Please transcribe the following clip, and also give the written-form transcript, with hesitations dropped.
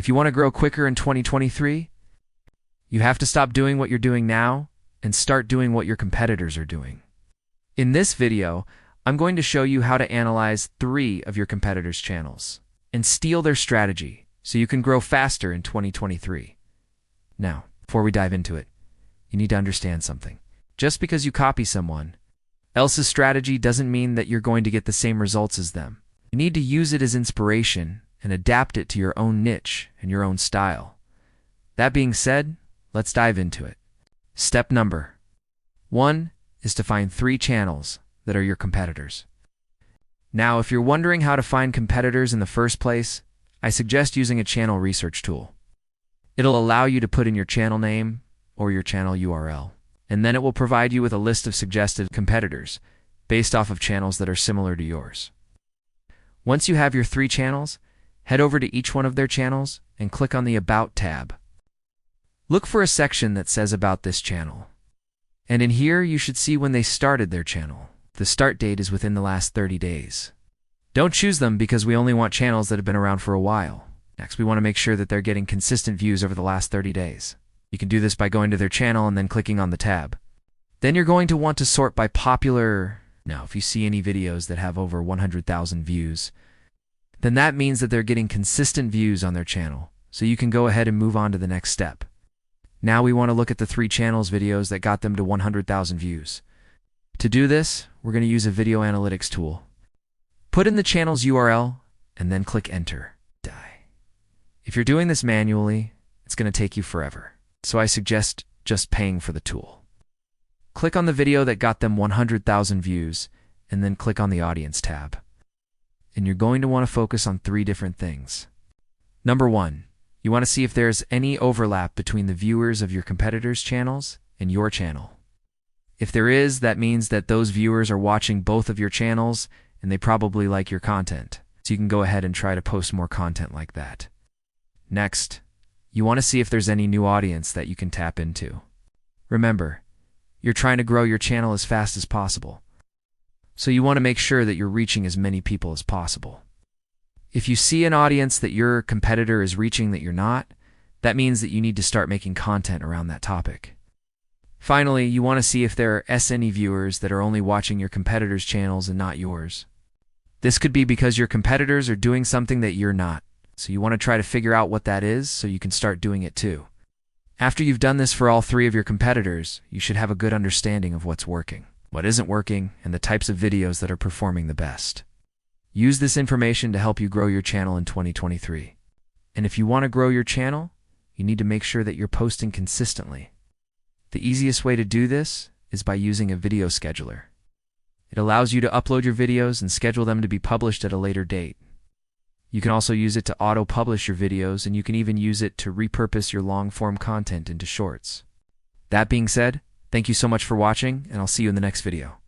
If you want to grow quicker in 2023, you have to stop doing what you're doing now and start doing what your competitors are doing. In this video, I'm going to show you how to analyze 3 of your competitors' channels and steal their strategy so you can grow faster in 2023. Now, before we dive into it, you need to understand something. Just because you copy someone else's strategy doesn't mean that you're going to get the same results as them. You need to use it as inspiration and adapt it to your own niche and your own style. That being said, let's dive into it. Step number 1 is to find 3 channels that are your competitors. Now, if you're wondering how to find competitors in the first place, I suggest using a channel research tool. It'll allow you to put in your channel name or your channel URL, and then it will provide you with a list of suggested competitors based off of channels that are similar to yours. Once you have your 3 channels, head over to each one of their channels and click on the About tab. Look for a section that says About this channel. And in here, you should see when they started their channel. The start date is within the last 30 days. Don't choose them because we only want channels that have been around for a while. Next, we want to make sure that they're getting consistent views over the last 30 days. You can do this by going to their channel and then clicking on the tab. Then you're going to want to sort by popular. Now, if you see any videos that have over 100,000 views, then that means that they're getting consistent views on their channel, so you can go ahead and move on to the next step. Now we want to look at the 3 channels videos that got them to 100,000 views. To do this, we're going to use a video analytics tool. Put in the channel's URL and then click Enter. If you're doing this manually, it's going to take you forever, so I suggest just paying for the tool. Click on the video that got them 100,000 views and then click on the Audience tab. And you're going to want to focus on 3 different things. Number 1, you want to see if there's any overlap between the viewers of your competitors' channels and your channel. If there is, that means that those viewers are watching both of your channels and they probably like your content. So you can go ahead and try to post more content like that. Next, you want to see if there's any new audience that you can tap into. Remember, you're trying to grow your channel as fast as possible, so you want to make sure that you're reaching as many people as possible. If you see an audience that your competitor is reaching that you're not, that means that you need to start making content around that topic. Finally, you want to see if there are any viewers that are only watching your competitors' channels and not yours. This could be because your competitors are doing something that you're not, so you want to try to figure out what that is so you can start doing it too. After you've done this for all 3 of your competitors, you should have a good understanding of what's working, what isn't working, and the types of videos that are performing the best. Use this information to help you grow your channel in 2023. And if you want to grow your channel, you need to make sure that you're posting consistently. The easiest way to do this is by using a video scheduler. It allows you to upload your videos and schedule them to be published at a later date. You can also use it to auto-publish your videos, and you can even use it to repurpose your long-form content into shorts. That being said, thank you so much for watching, and I'll see you in the next video.